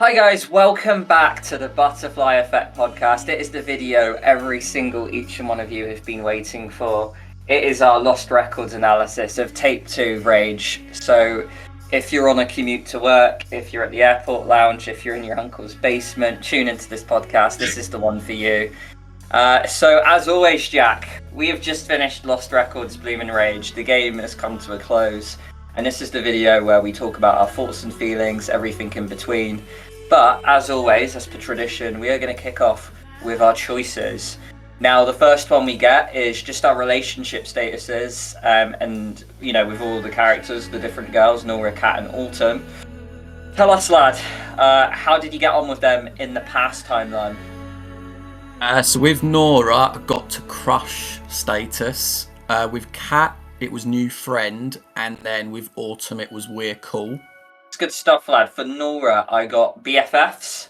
Hi guys, welcome back to the Butterfly Effect podcast. It is the video each and one of you have been waiting for. It is our Lost Records analysis of Tape 2 Rage. So if you're on a commute to work, if you're at the airport lounge, if you're in your uncle's basement, tune into this podcast. This is the one for you. So as always, Jack, we have just finished Lost Records Bloom and Rage. The game has come to a close. And this is the video where we talk about our thoughts and feelings, everything in between. But as always, as per tradition, we are going to kick off with our choices. Now, the first one we get is just our relationship statuses, and with all the characters, the different girls, Nora, Kat, and Autumn. Tell us, lad, how did you get on with them in the past timeline? So with Nora, I got to crush status. With Kat, it was new friend, and then with Autumn, it was we're cool. It's good stuff, lad. For Nora, I got BFFs.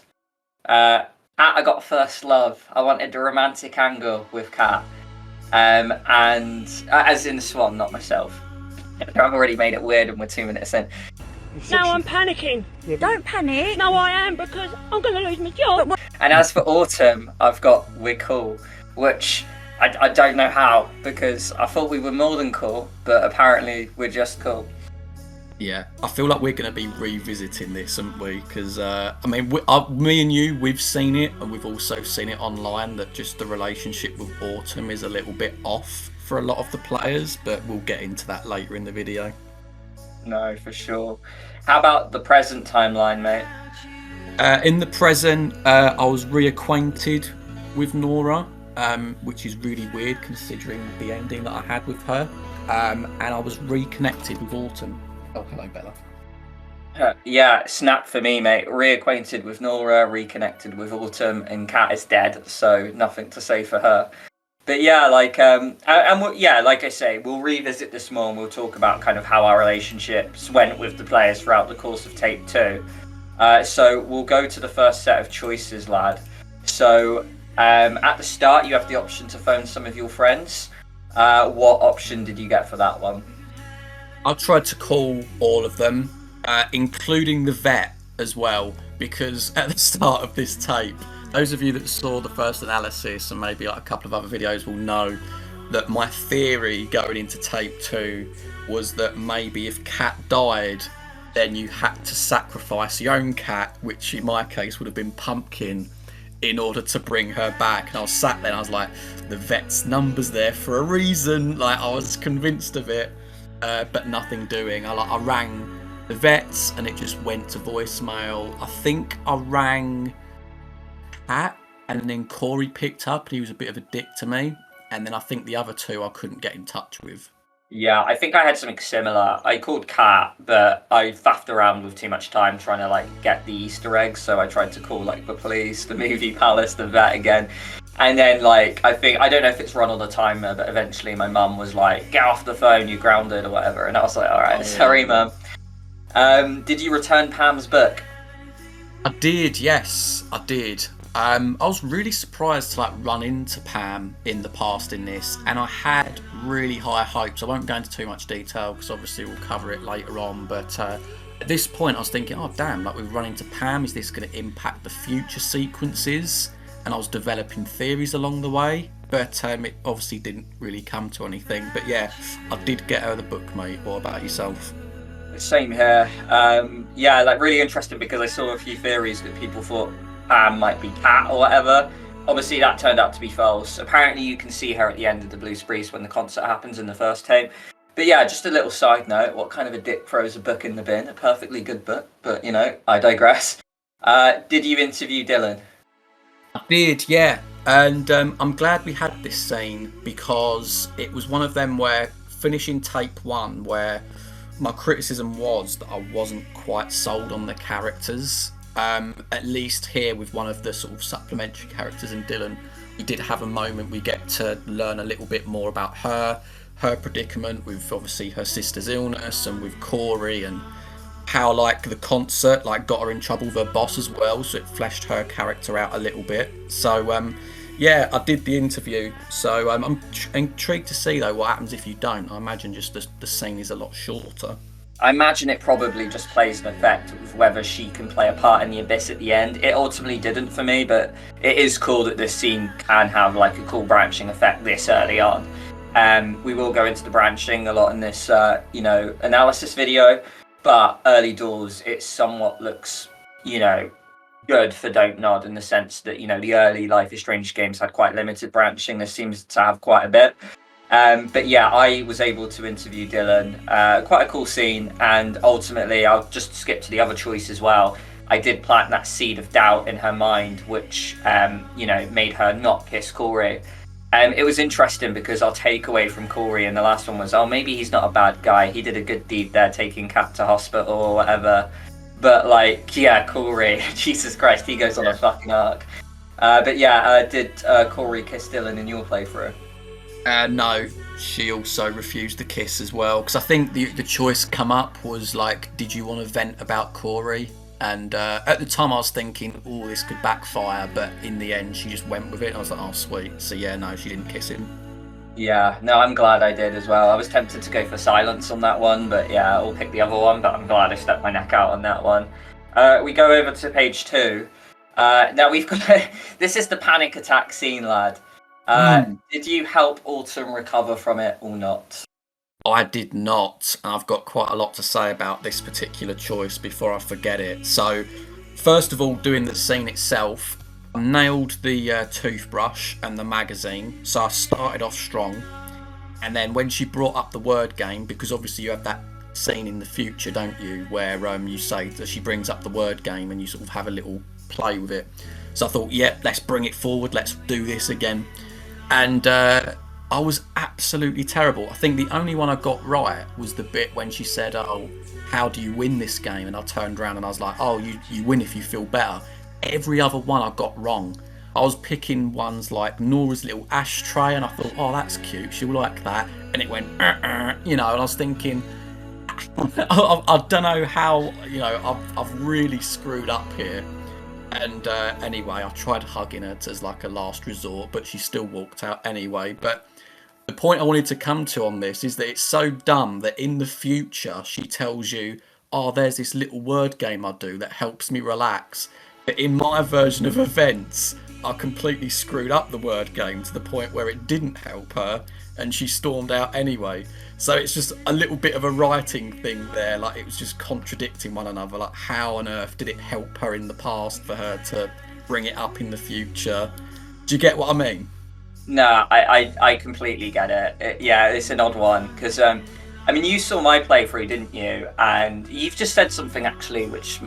Kat, I got first love. I wanted the romantic angle with Kat. And as in Swan, not myself. I've already made it weird and we're 2 minutes in. Now I'm panicking. Don't panic. No, I am, because I'm going to lose my job. And as for Autumn, I've got we're cool, which I don't know how, because I thought we were more than cool, but apparently we're just cool. Yeah, I feel like we're going to be revisiting this, aren't we? Because, me and you, we've seen it, and we've also seen it online, that just the relationship with Autumn is a little bit off for a lot of the players, but we'll get into that later in the video. No, for sure. How about the present timeline, mate? In the present, I was reacquainted with Nora, which is really weird considering the ending that I had with her, and I was reconnected with Autumn. Oh, hello, Bella. Yeah, snap for me, mate. Reacquainted with Nora, reconnected with Autumn, and Kat is dead, so nothing to say for her. But yeah, like I say, we'll revisit this more and we'll talk about kind of how our relationships went with the players throughout the course of Tape 2. So we'll go to the first set of choices, lad. So at the start, you have the option to phone some of your friends. What option did you get for that one? I tried to call all of them, including the vet as well, because at the start of this tape, those of you that saw the first analysis and maybe like a couple of other videos will know that my theory going into Tape 2 was that maybe if Kat died, then you had to sacrifice your own cat, which in my case would have been Pumpkin, in order to bring her back. And I was sat there and I was like, the vet's number's there for a reason. Like, I was convinced of it. But nothing doing. I rang the vets and it just went to voicemail. I think I rang Kat and then Corey picked up and he was a bit of a dick to me. And then I think the other two I couldn't get in touch with. Yeah, I think I had something similar. I called Kat, but I faffed around with too much time trying to get the Easter eggs. So I tried to call the police, the movie palace, the vet again. And then I don't know if it's run on the timer, but eventually my mum was like, get off the phone, you're grounded or whatever. And I was like, all right, sorry, mum. Did you return Pam's book? I did, yes, I did. I was really surprised to run into Pam in the past in this, and I had really high hopes. I won't go into too much detail because obviously we'll cover it later on, but at this point I was thinking, oh damn, we've run into Pam, is this going to impact the future sequences? And I was developing theories along the way, but it obviously didn't really come to anything. But yeah, I did get her the book, mate. What about yourself? Same here. Really interesting because I saw a few theories that people thought Pam might be Kat or whatever. Obviously that turned out to be false. Apparently you can see her at the end of the Blue Spree when the concert happens in the first tape. But yeah, just a little side note, what kind of a dick throws a book in the bin? A perfectly good book, but I digress. Did you interview Dylan? I did, yeah, and I'm glad we had this scene because it was one of them where finishing Tape 1 where my criticism was that I wasn't quite sold on the characters. At least here with one of the sort of supplementary characters in Dylan, we did have a moment we get to learn a little bit more about her predicament with obviously her sister's illness and with Corey and how the concert got her in trouble with her boss as well, so it fleshed her character out a little bit. So yeah, I did the interview, so I'm intrigued to see though what happens if you don't. I imagine just the scene is a lot shorter. I imagine it probably just plays an effect of whether she can play a part in the Abyss at the end. It ultimately didn't for me, but it is cool that this scene can have like a cool branching effect this early on. We will go into the branching a lot in this, analysis video, but early doors, it somewhat looks, good for Don't Nod in the sense that, the early Life is Strange games had quite limited branching. This seems to have quite a bit. But yeah, I was able to interview Dylan. Quite a cool scene, and ultimately, I'll just skip to the other choice as well. I did plant that seed of doubt in her mind, which made her not kiss Corey. It was interesting because our takeaway from Corey in the last one was, oh, maybe he's not a bad guy. He did a good deed there, taking Kat to hospital or whatever. But Corey, Jesus Christ, he goes on a fucking arc. Did Corey kiss Dylan in your playthrough? No, she also refused the kiss as well, because I think the choice come up was like, did you want to vent about Corey? And at the time I was thinking, oh, this could backfire, but in the end she just went with it. I was like, oh, sweet. So yeah, no, she didn't kiss him. Yeah, no, I'm glad I did as well. I was tempted to go for silence on that one, but yeah, I'll pick the other one, but I'm glad I stuck my neck out on that one. We go over to page 2. Now we've got, this is the panic attack scene, lad. Did you help Autumn recover from it or not? I did not. I've got quite a lot to say about this particular choice before I forget it. So, first of all, doing the scene itself, I nailed the toothbrush and the magazine. So I started off strong. And then when she brought up the word game, because obviously you have that scene in the future, don't you, where you say that she brings up the word game and you sort of have a little play with it. So I thought, let's bring it forward. Let's do this again. And I was absolutely terrible. I think the only one I got right was the bit when she said, oh, how do you win this game? And I turned around and I was like, oh, you win if you feel better. Every other one I got wrong. I was picking ones like Nora's little ashtray, and I thought, oh, that's cute, she'll like that. And it went, and I was thinking, I don't know how, I've really screwed up here. And anyway, I tried hugging her as like a last resort, but she still walked out anyway. But the point I wanted to come to on this is that it's so dumb that in the future she tells you, oh, there's this little word game I do that helps me relax. But in my version of events, I completely screwed up the word game to the point where it didn't help her and she stormed out anyway. So it's just a little bit of a writing thing there, like it was just contradicting one another. Like, how on earth did it help her in the past for her to bring it up in the future? Do you get what I mean? No, I completely get it. It's an odd one because you saw my playthrough, didn't you? And you've just said something actually which,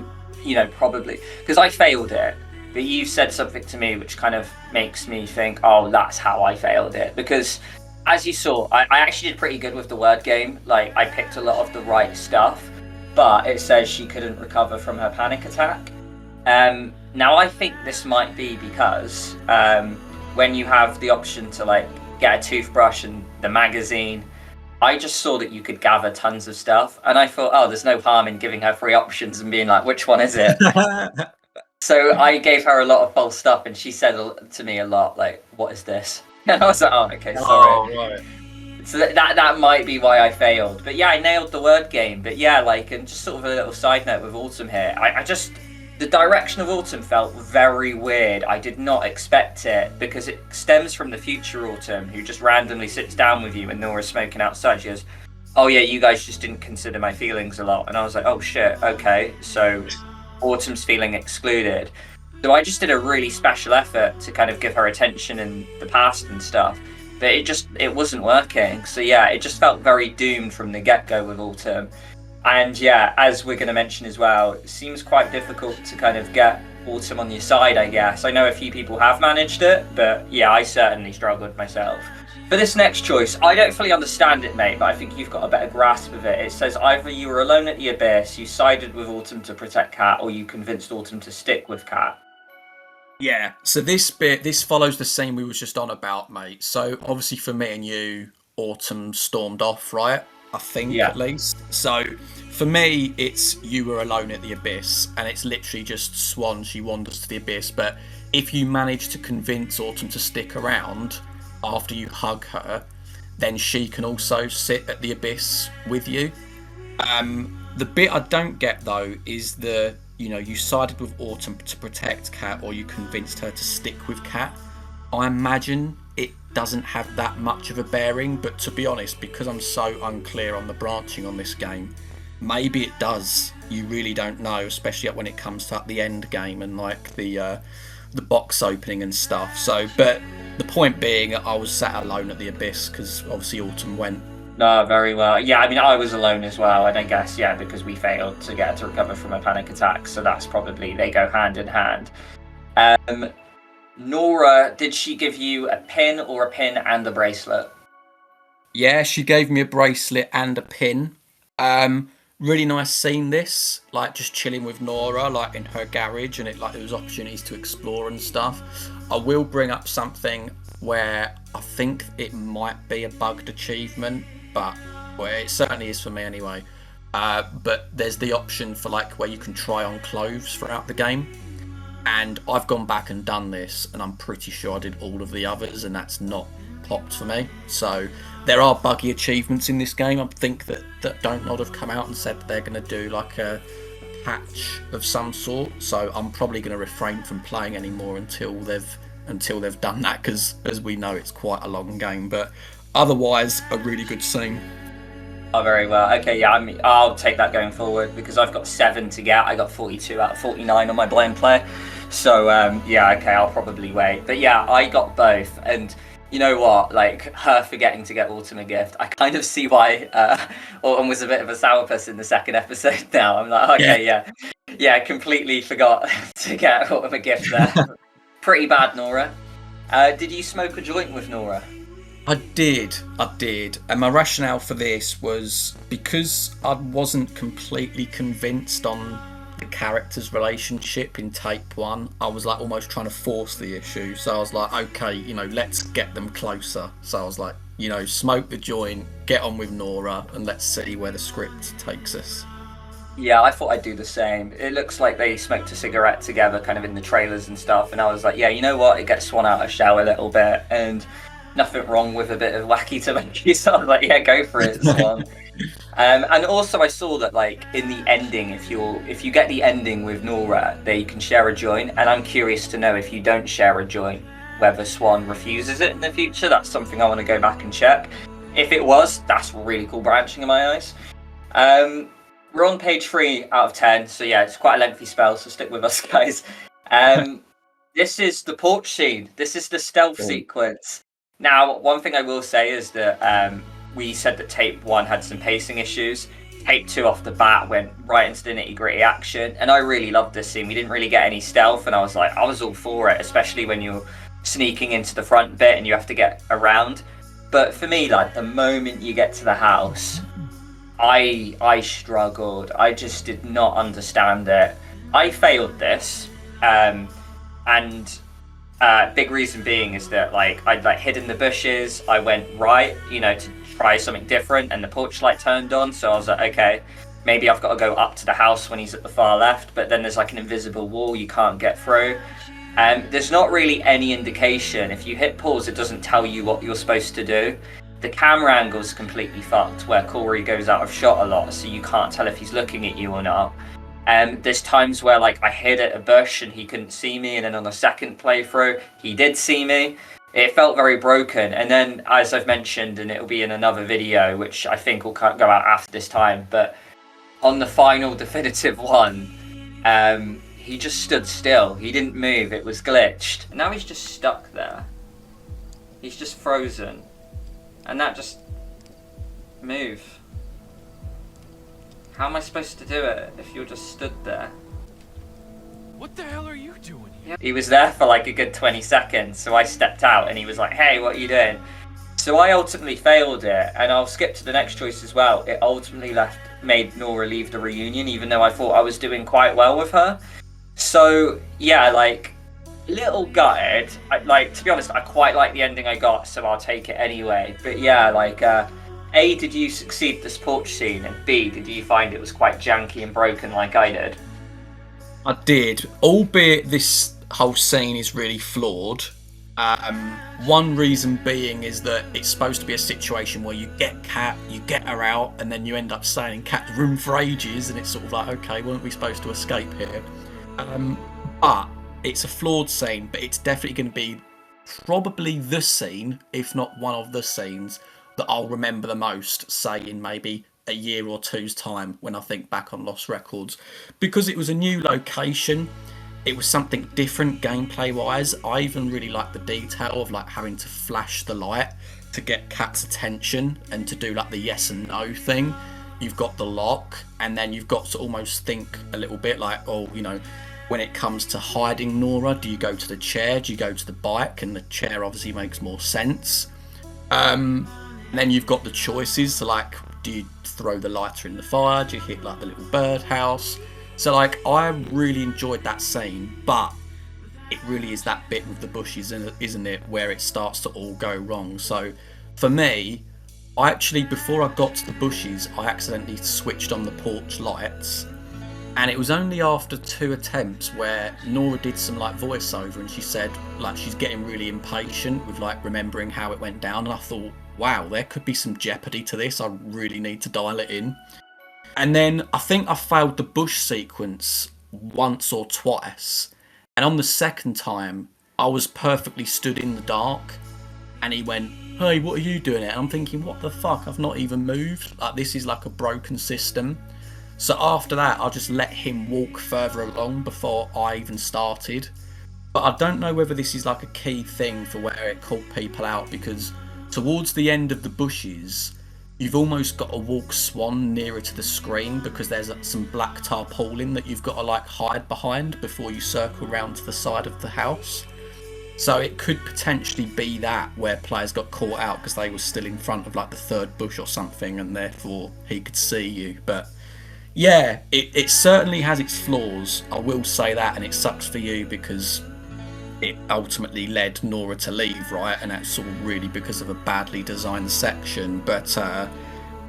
probably because I failed it, but you said something to me which kind of makes me think, oh, that's how I failed it. Because as you saw, I actually did pretty good with the word game. Like, I picked a lot of the right stuff, but it says she couldn't recover from her panic attack. Now I think this might be because when you have the option to get a toothbrush and the magazine, I just saw that you could gather tons of stuff, and I thought, oh, there's no harm in giving her 3 options and being like, which one is it? So I gave her a lot of false stuff, and she said to me a lot, like, what is this? And I was like, oh, okay, sorry. Oh, right. So that might be why I failed. But yeah, I nailed the word game. But yeah, and just sort of a little side note with Autumn here, the direction of Autumn felt very weird. I did not expect it because it stems from the future Autumn, who just randomly sits down with you when Nora's smoking outside. She goes, oh yeah, you guys just didn't consider my feelings a lot. And I was like, oh shit, okay. So Autumn's feeling excluded. So I just did a really special effort to kind of give her attention in the past and stuff. But it wasn't working. So yeah, it just felt very doomed from the get-go with Autumn. And yeah, as we're going to mention as well, it seems quite difficult to kind of get Autumn on your side, I guess. I know a few people have managed it, but yeah, I certainly struggled myself. For this next choice, I don't fully understand it, mate, but I think you've got a better grasp of it. It says either you were alone at the Abyss, you sided with Autumn to protect Kat, or you convinced Autumn to stick with Kat. Yeah, so this follows the scene we was just on about, mate. So obviously for me and you, Autumn stormed off, right? I think, at least. So for me, it's you were alone at the Abyss, and it's literally just Swan, she wanders to the Abyss. But if you manage to convince Autumn to stick around after you hug her, then she can also sit at the Abyss with you. The bit I don't get though is you sided with Autumn to protect Cat, or you convinced her to stick with Cat. I imagine it doesn't have that much of a bearing, but to be honest, because I'm so unclear on the branching on this game, maybe it does. You really don't know, especially when it comes to the end game and like the box opening and stuff. So, but the point being, I was sat alone at the abyss because obviously Autumn went. No, very well. Yeah, I mean, I was alone as well, and I guess, yeah, because we failed to get her to recover from a panic attack, so that's probably, they go hand in hand. Nora, did she give you a pin and a bracelet? Yeah, she gave me a bracelet and a pin. Really nice seeing this, like just chilling with Nora, like in her garage, and there was opportunities to explore and stuff. I will bring up something where I think it might be a bugged achievement, but it certainly is for me anyway. But there's the option for where you can try on clothes throughout the game, and I've gone back and done this, and I'm pretty sure I did all of the others, and that's not popped for me. So there are buggy achievements in this game. I think that Don't Nod have come out and said that they're going to do a patch of some sort. So I'm probably going to refrain from playing anymore until they've done that, because as we know, it's quite a long game. But otherwise, a really good scene. Oh, very well. Okay, yeah, I'll take that going forward, because I've got 7 to get. I got 42 out of 49 on my blind play. So yeah, okay, I'll probably wait. But yeah, I got both, and you know what, her forgetting to get Autumn a gift, I kind of see why Autumn was a bit of a sourpuss in the second episode now. I'm like, okay, yeah, completely forgot to get Autumn a gift there. Pretty bad, Nora. Did you smoke a joint with Nora? I did, and my rationale for this was because I wasn't completely convinced on the characters' relationship in tape 1. I was almost trying to force the issue, so I was like, okay, let's get them closer. So I was like, smoke the joint, get on with Nora, and let's see where the script takes us. Yeah, I thought I'd do the same. It looks like they smoked a cigarette together kind of in the trailers and stuff, and I was like, yeah, you know what, it gets Swan out of shell a little bit, and nothing wrong with a bit of wacky tobacco, so I was like, yeah, go for it, Swan. And also I saw that in the ending, if you get the ending with Nora, they can share a joint, and I'm curious to know if you don't share a joint, whether Swan refuses it in the future. That's something I want to go back and check. If it was, that's really cool branching in my eyes. We're on page 3 out of 10, so yeah, it's quite a lengthy spell, so stick with us, guys. This is the porch scene. This is the stealth sequence. Now, one thing I will say is that we said that tape 1 had some pacing issues. Tape 2 off the bat went right into the nitty-gritty action, and I really loved this scene. We didn't really get any stealth, and I was all for it, especially when you're sneaking into the front bit and you have to get around. But for me, the moment you get to the house, I struggled. I just did not understand it. I failed this, and big reason being is that I'd hid in the bushes. I went right, to try something different, and the porch light turned on. So I was like, okay, maybe I've got to go up to the house when he's at the far left. But then there's an invisible wall you can't get through. There's not really any indication. If you hit pause, it doesn't tell you what you're supposed to do. The camera angle's completely fucked, where Corey goes out of shot a lot, so you can't tell if he's looking at you or not. There's times where I hid at a bush and he couldn't see me, and then on the second playthrough he did see me. It felt very broken, and then, as I've mentioned, and it'll be in another video which I think will go out after this time, but on the final definitive one, he just stood still. He didn't move. It was glitched. And now he's just stuck there. He's just frozen, and that just move. How am I supposed to do it if you're just stood there? What the hell are you doing here? He was there for a good 20 seconds, so I stepped out and he was like, hey, what are you doing? So I ultimately failed it, and I'll skip to the next choice as well. It ultimately made Nora leave the reunion, even though I thought I was doing quite well with her. So yeah, little gutted. To be honest, I quite like the ending I got, so I'll take it anyway. But yeah, A, did you succeed this porch scene? And B, did you find it was quite janky and broken like I did? I did, albeit this whole scene is really flawed. One reason being is that it's supposed to be a situation where you get Cat, you get her out, and then you end up staying in Cat's room for ages, and it's sort of like, okay, weren't we supposed to escape here? But it's a flawed scene, but it's definitely going to be probably the scene, if not one of the scenes, that I'll remember the most, say in maybe a year or two's time when I think back on Lost Records, because it was a new location. It was something different gameplay wise. I even really like the detail of like having to flash the light to get Cat's attention and to do like the yes and no thing. You've got the lock, and then you've got to almost think a little bit like, oh, you know, when it comes to hiding Nora, do you go to the chair? Do you go to the bike? And the chair obviously makes more sense. And then you've got the choices. So like, do you throw the lighter in the fire? Do you hit like the little birdhouse? So like, I really enjoyed that scene, but it really is that bit with the bushes, isn't it, where it starts to all go wrong. So for me, I actually, before I got to the bushes, I accidentally switched on the porch lights, and it was only after 2 attempts where Nora did some like voiceover, and she said like she's getting really impatient with like remembering how it went down, and I thought, wow, there could be some jeopardy to this. I really need to dial it in. And then I think I failed the bush sequence once or twice. And on the second time, I was perfectly stood in the dark. And he went, hey, what are you doing here? And I'm thinking, what the fuck? I've not even moved. Like, this is like a broken system. So after that, I just let him walk further along before I even started. But I don't know whether this is like a key thing for where it called people out, because towards the end of the bushes, you've almost got to walk swan nearer to the screen because there's some black tarpaulin that you've got to like hide behind before you circle round to the side of the house. So it could potentially be that where players got caught out because they were still in front of like the third bush or something, and therefore he could see you. But yeah, it certainly has its flaws, I will say that, and it sucks for you because it ultimately led Nora to leave, right? And that's all really because of a badly designed section. But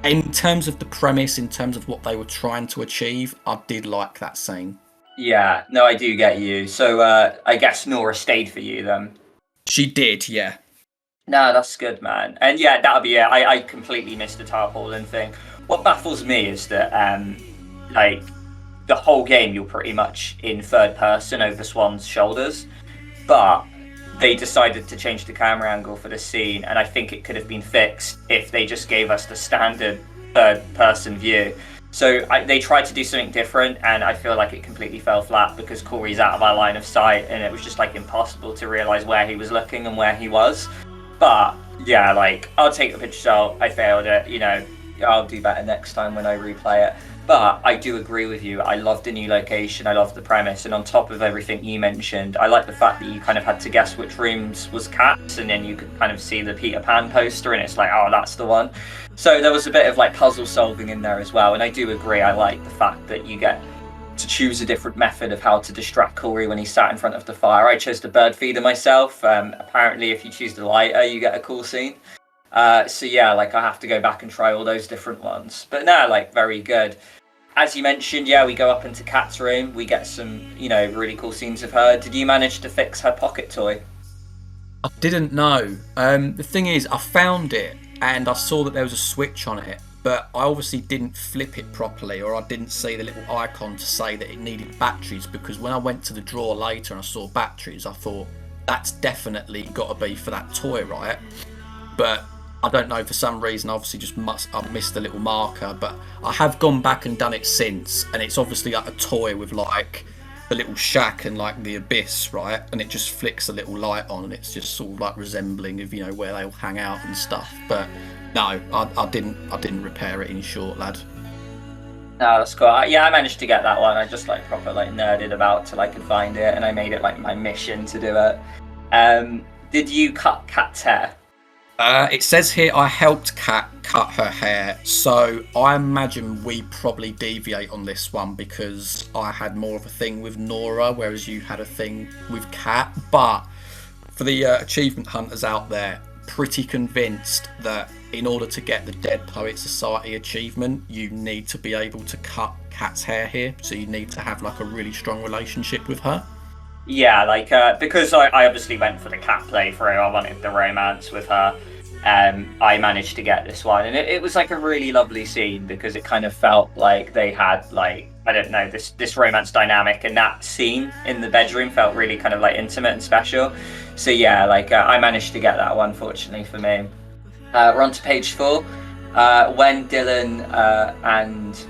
in terms of the premise, in terms of what they were trying to achieve, I did like that scene. Yeah, no, I do get you. So I guess Nora stayed for you then. She did, yeah. No, that's good, man. And yeah, that'll be it. I completely missed the tarpaulin thing. What baffles me is that like the whole game you're pretty much in third person over Swan's shoulders. But they decided to change the camera angle for the scene, and I think it could have been fixed if they just gave us the standard third-person view. So they tried to do something different, and I feel like it completely fell flat because Corey's out of our line of sight, and it was just like impossible to realise where he was looking and where he was. But yeah, like, I'll take the pictures out. I failed it, you know. I'll do better next time when I replay it. But I do agree with you. I love the new location. I love the premise. And on top of everything you mentioned, I like the fact that you kind of had to guess which rooms was Cat's, and then you could kind of see the Peter Pan poster, and it's like, oh, that's the one. So there was a bit of like puzzle solving in there as well. And I do agree. I like the fact that you get to choose a different method of how to distract Corey when he sat in front of the fire. I chose the bird feeder myself. Apparently, if you choose the lighter, you get a cool scene. So yeah, like I have to go back and try all those different ones. But no, like very good. As you mentioned, yeah, we go up into Kat's room. We get some, you know, really cool scenes of her. Did you manage to fix her pocket toy? I didn't know. The thing is, I found it and I saw that there was a switch on it, but I obviously didn't flip it properly, or I didn't see the little icon to say that it needed batteries, because when I went to the drawer later and I saw batteries, I thought, that's definitely got to be for that toy, right? But I don't know, for some reason, obviously I've missed the little marker, but I have gone back and done it since, and it's obviously like a toy with like the little shack and like the abyss, right? And it just flicks a little light on, and it's just sort of like resembling of, you know, where they all hang out and stuff. But no, I didn't repair it, in short, lad. No, that's cool. Yeah, I managed to get that one. I just like proper like nerded about till I could find it, and I made it like my mission to do it. Did you cut Kat's hair? It says here I helped Kat cut her hair, so I imagine we probably deviate on this one because I had more of a thing with Nora, whereas you had a thing with Kat. But for the achievement hunters out there, pretty convinced that in order to get the Dead Poet Society achievement, you need to be able to cut Kat's hair here, so you need to have like a really strong relationship with her. Yeah, like because I obviously went for the cat playthrough, I wanted the romance with her. I managed to get this one, and it was like a really lovely scene because it kind of felt like they had like I don't know this romance dynamic, and that scene in the bedroom felt really kind of like intimate and special. So yeah, like I managed to get that one, fortunately for me. We're on to page 4. When Dylan and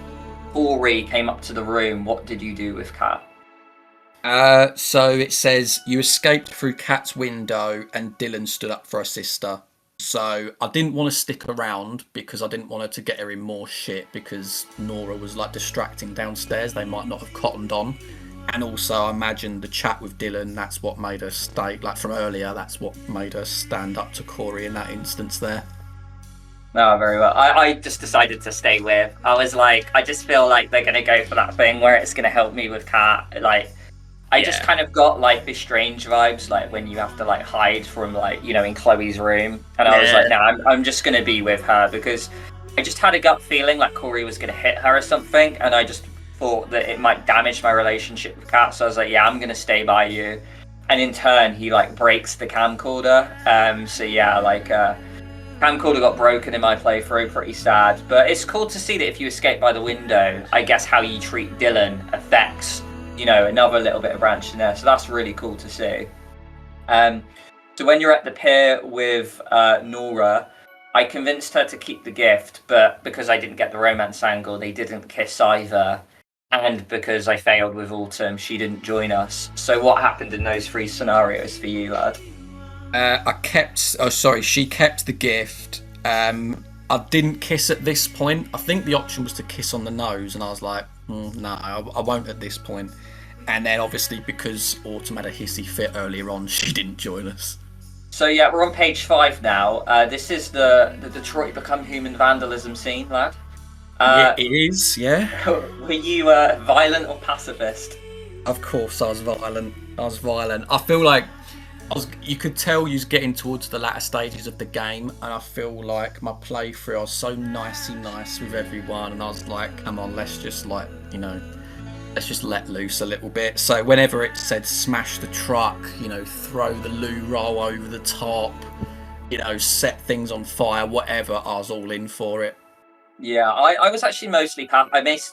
Ori came up to the room, what did you do with Kat? So it says you escaped through Kat's window and Dylan stood up for her sister. So I didn't want to stick around because I didn't want her to get her in more shit because Nora was like distracting downstairs. They might not have cottoned on. And also I imagine the chat with Dylan, that's what made her stay, like from earlier, that's what made her stand up to Corey in that instance there. No, very well. I just decided to stay with. I was like, I just feel like they're gonna go for that thing where it's gonna help me with Kat. Like, I just kind of got Life is Strange vibes, like when you have to like hide from like in Chloe's room, and I was like, no, I'm just gonna be with her because I just had a gut feeling like Corey was gonna hit her or something, and I just thought that it might damage my relationship with Kat. So I was like, yeah, I'm gonna stay by you. And in turn, he like breaks the camcorder. So yeah, like. Camcorder got broken in my playthrough, pretty sad. But it's cool to see that if you escape by the window, I guess how you treat Dylan affects, another little bit of branch in there. So that's really cool to see. So when you're at the pier with Nora, I convinced her to keep the gift, but because I didn't get the romance angle, they didn't kiss either. And because I failed with Autumn, she didn't join us. So what happened in those 3 scenarios for you, lad? She kept the gift. I didn't kiss at this point. I think the option was to kiss on the nose, and I was like, no, I won't at this point. And then obviously because Autumn had a hissy fit earlier on, she didn't join us. So yeah, we're on page 5 now. This is the Detroit Become Human vandalism scene, lad. Yeah, it is, yeah. Were you violent or pacifist? Of course I was violent. I feel like you could tell you was getting towards the latter stages of the game, and I feel like my playthrough, I was so nice with everyone, and I was like, come on, let's just let loose a little bit. So whenever it said smash the truck, throw the loo roll over the top, set things on fire, whatever, I was all in for it. Yeah, I was actually mostly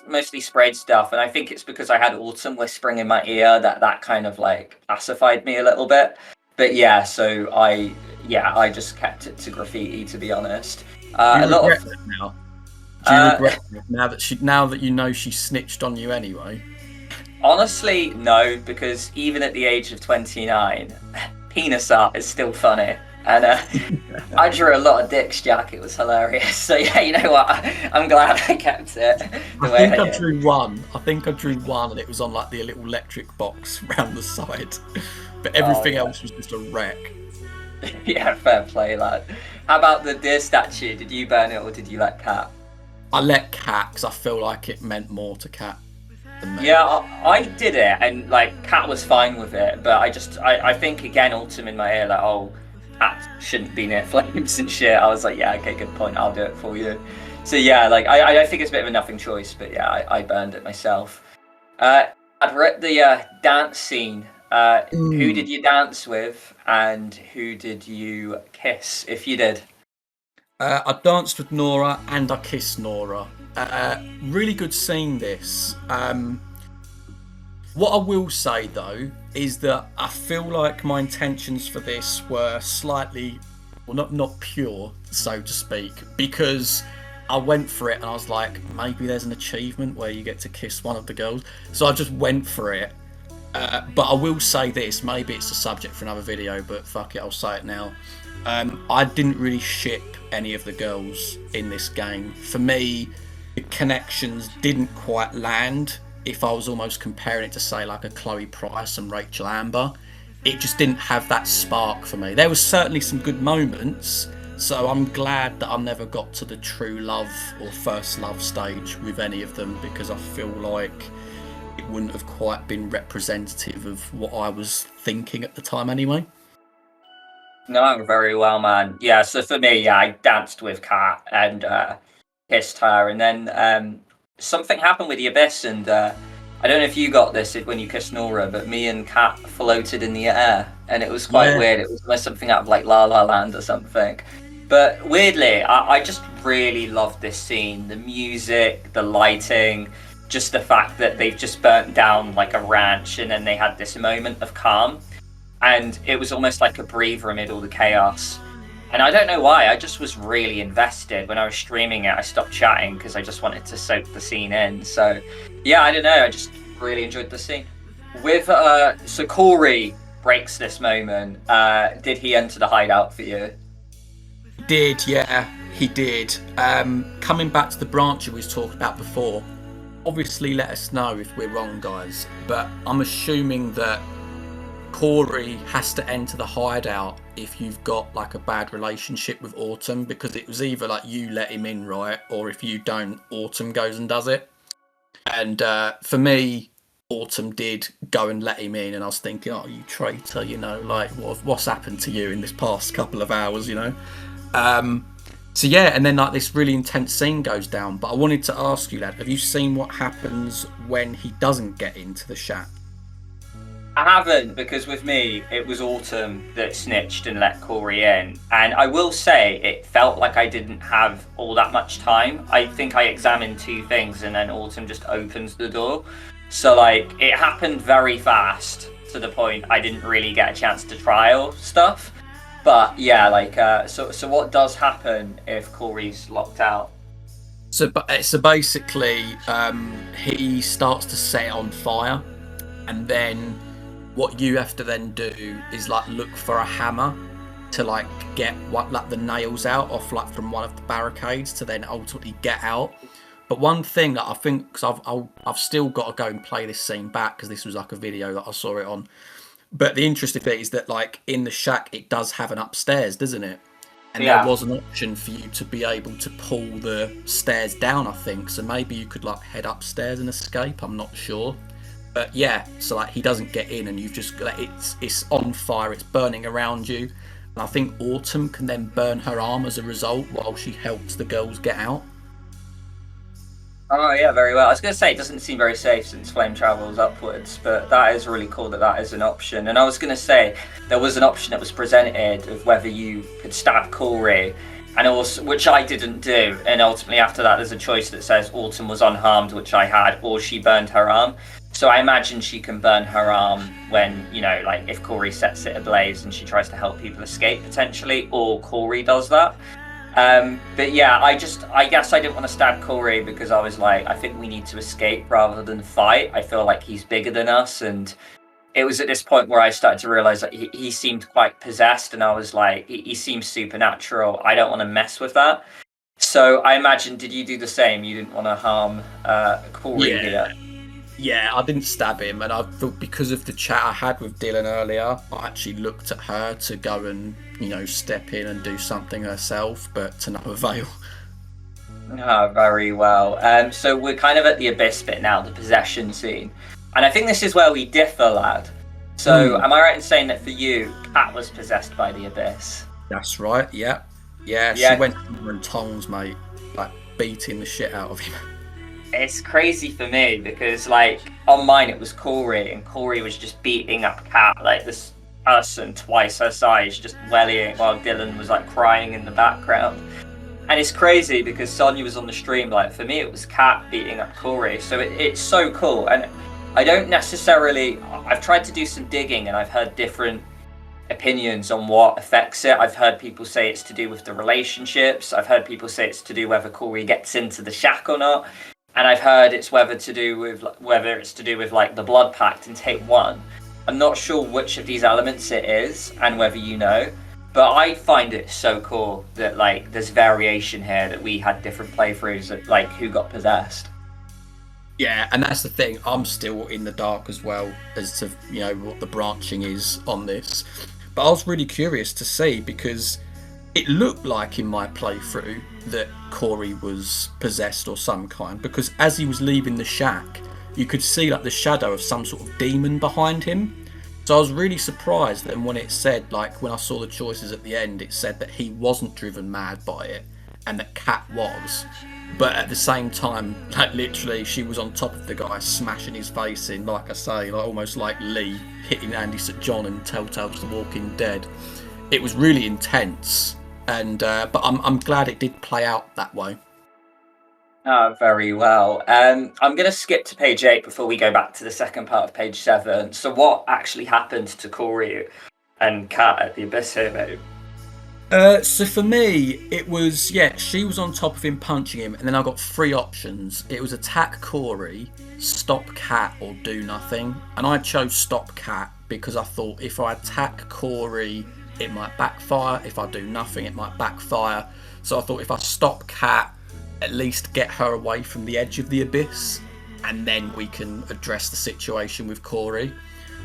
mostly sprayed stuff, and I think it's because I had Autumn whispering in my ear that kind of like pacified me a little bit. But yeah, so I just kept it to graffiti, to be honest. Do you regret it now? Do you regret it now that you know she snitched on you anyway? Honestly, no, because even at the age of 29, penis art is still funny. And I drew a lot of dicks, Jack. It was hilarious. So yeah, you know what? I'm glad I kept it. I drew one, and it was on like the little electric box round the side. But everything else was just a wreck. Yeah, fair play, lad. How about the deer statue? Did you burn it or did you let Kat? I let Kat because I feel like it meant more to Kat than me. Yeah, I did it, and like Kat was fine with it. But I think again, Autumn in my ear, like, oh, Kat shouldn't be near flames and shit. I was like, yeah, okay, good point. I'll do it for you. So yeah, like I think it's a bit of a nothing choice, but yeah, I burned it myself. We're at the dance scene. Who did you dance with, and who did you kiss, if you did? I danced with Nora, and I kissed Nora. Really good scene, this. What I will say, though, is that I feel like my intentions for this were slightly, well, not pure, so to speak, because I went for it, and I was like, maybe there's an achievement where you get to kiss one of the girls. So I just went for it. But I will say this, maybe it's a subject for another video, but fuck it, I'll say it now. I didn't really ship any of the girls in this game. For me, the connections didn't quite land. If I was almost comparing it to, say, like a Chloe Price and Rachel Amber, it just didn't have that spark for me. There was certainly some good moments, so I'm glad that I never got to the true love or first love stage with any of them, because I feel like it wouldn't have quite been representative of what I was thinking at the time anyway. No, very well, man. Yeah, so for me, yeah, I danced with Kat and kissed her, and then something happened with the Abyss, and I I don't know if you got this when you kissed Nora, but me and Kat floated in the air, and it was quite weird. It was almost something out of like La La Land or something. But weirdly, I just really loved this scene. The music, the lighting, just the fact that they've just burnt down like a ranch, and then they had this moment of calm. And it was almost like a breather amid all the chaos. And I don't know why, I just was really invested. When I was streaming it, I stopped chatting because I just wanted to soak the scene in. So yeah, I don't know, I just really enjoyed the scene. With so Corey breaks this moment. Did he enter the hideout for you? Did, yeah, he did. Coming back to the branch we was talking about before, obviously let us know if we're wrong, guys, but I'm assuming that Corey has to enter the hideout if you've got like a bad relationship with Autumn, because it was either like you let him in, right, or if you don't, Autumn goes and does it. And for me, Autumn did go and let him in, and I was thinking, oh, you traitor, you know, like what's happened to you in this past couple of hours, you know. So yeah, and then like this really intense scene goes down. But I wanted to ask you, lad, have you seen what happens when he doesn't get into the shack? I haven't, because with me, it was Autumn that snitched and let Corey in. And I will say, it felt like I didn't have all that much time. I think I examined 2 things and then Autumn just opens the door. So like, it happened very fast to the point I didn't really get a chance to trial stuff. But yeah, like, so what does happen if Corey's locked out? So basically, he starts to set it on fire, and then what you have to then do is like look for a hammer to like get like the nails out off like from one of the barricades to then ultimately get out. But one thing that I think, because I've still got to go and play this scene back because this was like a video that I saw it on. But the interesting thing is that like in the shack it does have an upstairs, doesn't it? And there was an option for you to be able to pull the stairs down, I think. So maybe you could like head upstairs and escape. I'm not sure. But yeah, so like he doesn't get in, and you've just got it's on fire, it's burning around you. And I think Autumn can then burn her arm as a result while she helps the girls get out. Oh yeah, very well. I was going to say, it doesn't seem very safe since flame travels upwards, but that is really cool that that is an option. And I was going to say, there was an option that was presented of whether you could stab Corey, and also, which I didn't do, and ultimately after that there's a choice that says Autumn was unharmed, which I had, or she burned her arm. So I imagine she can burn her arm when, you know, like if Corey sets it ablaze and she tries to help people escape potentially, or Corey does that. But yeah, I guess I didn't want to stab Corey because I was like, I think we need to escape rather than fight. I feel like he's bigger than us, and it was at this point where I started to realize that he seemed quite possessed, and I was like, he seems supernatural. I don't want to mess with that. So I imagine, did you do the same? You didn't want to harm Corey here? Yeah, I didn't stab him, and I thought because of the chat I had with Dylan earlier, I actually looked at her to go and, you know, step in and do something herself, but to no avail. Oh, very well. So we're kind of at the abyss bit now, the possession scene. And I think this is where we differ, lad. So am I right in saying that for you, Kat was possessed by the abyss? That's right, yeah. Yeah, she went in tongs, mate, like beating the shit out of him. It's crazy for me because, like, on mine it was Corey, and Corey was just beating up Kat, like this person twice her size, just wellying while Dylan was like crying in the background. And it's crazy because Sonia was on the stream. Like, for me it was Kat beating up Corey, so it's so cool. And I don't necessarily, I've tried to do some digging and I've heard different opinions on what affects it. I've heard people say it's to do with the relationships. I've heard people say it's to do whether Corey gets into the shack or not. And I've heard it's whether it's to do with like the blood pact in Tape 1. I'm not sure which of these elements it is and whether you know, but I find it so cool that like there's variation here, that we had different playthroughs of like who got possessed. Yeah, and that's the thing. I'm still in the dark as well as to, you know, what the branching is on this. But I was really curious to see, because it looked like in my playthrough that Corey was possessed or some kind, because as he was leaving the shack, you could see like the shadow of some sort of demon behind him. So I was really surprised that when it said, like when I saw the choices at the end, it said that he wasn't driven mad by it and that Kat was. But at the same time, like literally, she was on top of the guy, smashing his face in, like I say, like almost like Lee hitting Andy St. John and Telltale's The Walking Dead. It was really intense, and but I'm glad it did play out that way. Very well. I'm going to skip to page 8 before we go back to the second part of page 7. So what actually happened to Corey and Kat at the Abyss here, mate? So for me, it was, she was on top of him punching him, and then I got 3 options. It was attack Corey, stop Kat, or do nothing. And I chose stop Kat because I thought if I attack Corey, it might backfire. If I do nothing, it might backfire. So I thought if I stop Kat, at least get her away from the edge of the abyss, and then we can address the situation with Corey.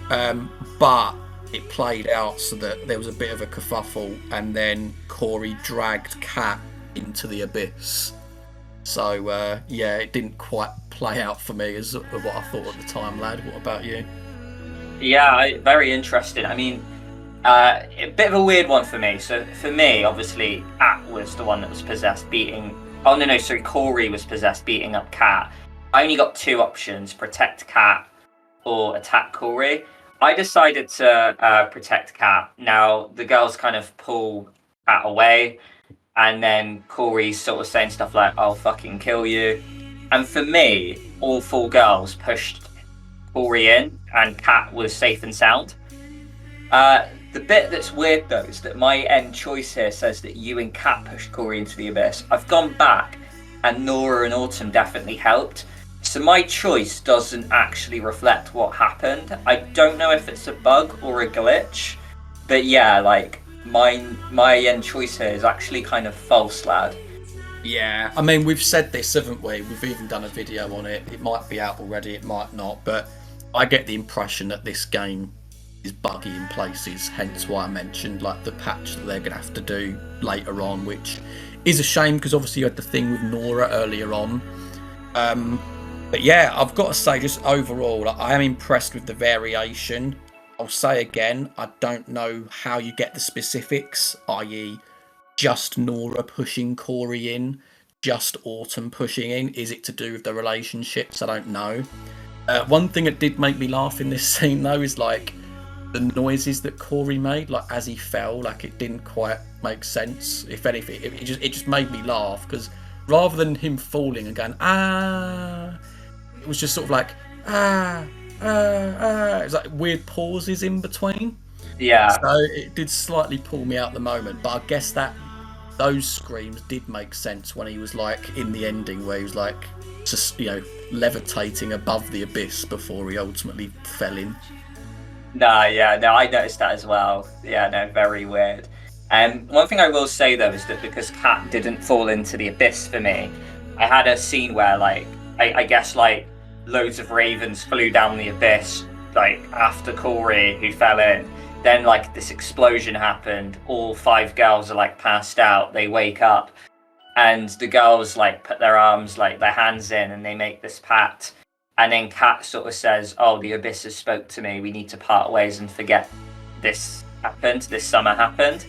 But it played out so that there was a bit of a kerfuffle, and then Corey dragged Kat into the abyss. So it didn't quite play out for me as what I thought at the time, lad. What about you? Yeah, very interesting. I mean, a bit of a weird one for me. So for me, obviously, Kat was the one that was possessed, beating... Oh, no, sorry, Corey was possessed, beating up Kat. I only got 2 options, protect Kat or attack Corey. I decided to protect Kat. Now, the girls kind of pull Kat away, and then Corey's sort of saying stuff like, I'll fucking kill you. And for me, all 4 girls pushed Corey in, and Kat was safe and sound. The bit that's weird, though, is that my end choice here says that you and Kat pushed Corey into the abyss. I've gone back, and Nora and Autumn definitely helped. So my choice doesn't actually reflect what happened. I don't know if it's a bug or a glitch, but yeah, like my end choice here is actually kind of false, lad. Yeah, I mean, we've said this, haven't we? We've even done a video on it. It might be out already, it might not, but I get the impression that this game is buggy in places, hence why I mentioned like the patch that they're going to have to do later on, which is a shame because obviously you had the thing with Nora earlier on. But yeah, I've got to say, just overall, like, I am impressed with the variation. I'll say again, I don't know how you get the specifics, i.e. just Nora pushing Corey in, just Autumn pushing in. Is it to do with the relationships? I don't know. One thing that did make me laugh in this scene though is like the noises that Corey made, like as he fell, like it didn't quite make sense. If anything, it just made me laugh because rather than him falling and going it was just sort of like it was like weird pauses in between. Yeah. So it did slightly pull me out the moment, but I guess that those screams did make sense when he was like in the ending where he was like just levitating above the abyss before he ultimately fell in. No, I noticed that as well. Yeah, no, very weird. One thing I will say though is that because Kat didn't fall into the abyss for me, I had a scene where like I guess like loads of ravens flew down the abyss like after Corey who fell in. Then like this explosion happened. All 5 girls are like passed out. They wake up, and the girls like put their arms, like their hands in, and they make this pact. And then Kat sort of says, oh, the abyss has spoke to me. We need to part ways and forget this happened. This summer happened.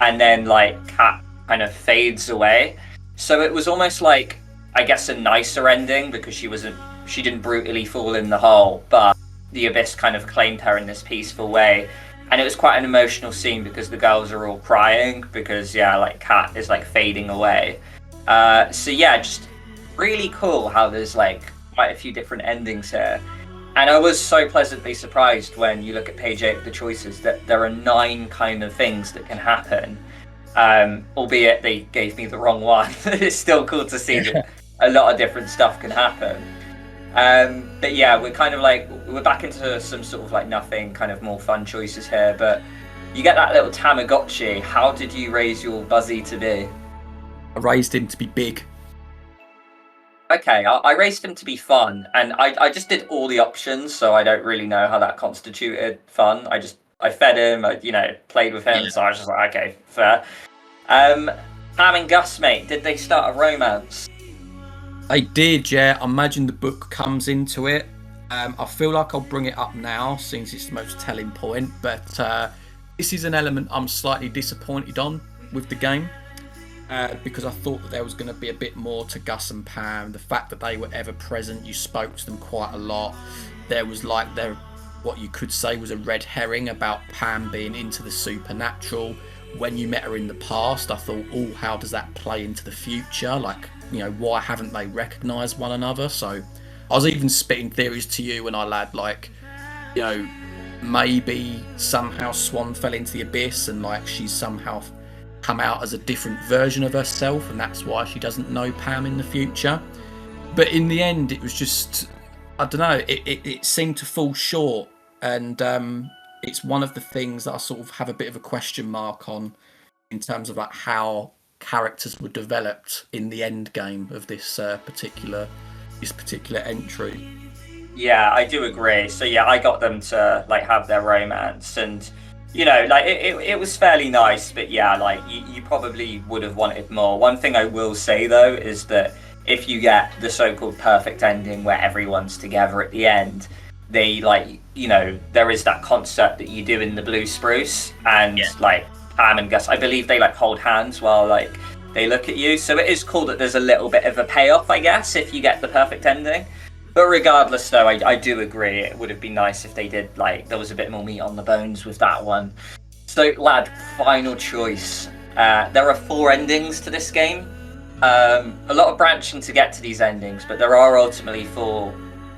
And then like Kat kind of fades away. So it was almost like, I guess, a nicer ending because she didn't brutally fall in the hole, but the abyss kind of claimed her in this peaceful way. And it was quite an emotional scene because the girls are all crying because like Kat is like fading away. So yeah, just really cool how there's like quite a few different endings here. And I was so pleasantly surprised when you look at page 8 of the choices that there are 9 kind of things that can happen. Albeit they gave me the wrong one. It's still cool to see that a lot of different stuff can happen. But yeah, we're kind of like, we're back into some sort of like nothing, kind of more fun choices here. But you get that little Tamagotchi. How did you raise your Buzzy to be? I raised him to be big. Okay, I raised him to be fun, and I just did all the options, so I don't really know how that constituted fun. I fed him, played with him, so I was just like, okay, fair. Pam and Gus, mate, did they start a romance? They did, yeah. I imagine the book comes into it. I feel like I'll bring it up now, since it's the most telling point, but this is an element I'm slightly disappointed on with the game. because I thought that there was going to be a bit more to Gus and Pam. The fact that they were ever present, you spoke to them quite a lot. There was what you could say was a red herring about Pam being into the supernatural. When you met her in the past, I thought, oh, how does that play into the future? Like, why haven't they recognised one another? So I was even spitting theories to you when I lad, like, maybe somehow Swan fell into the abyss and like she's somehow come out as a different version of herself, and that's why she doesn't know Pam in the future. But in the end, it was just, I don't know, it seemed to fall short, and it's one of the things that I sort of have a bit of a question mark on in terms of like how characters were developed in the end game of this particular entry. Yeah, I do agree. So yeah, I got them to like have their romance, and like it was fairly nice, but yeah, like you probably would have wanted more. One thing I will say though is that if you get the so-called perfect ending where everyone's together at the end, they there is that concert that you do in the Blue Spruce, and like Pam and Gus, I believe they like hold hands while like they look at you. So it is cool that there's a little bit of a payoff, I guess, if you get the perfect ending. But regardless, though, I do agree it would have been nice if they did, like, there was a bit more meat on the bones with that one. So, lad, final choice. There are 4 endings to this game. A lot of branching to get to these endings, but there are ultimately 4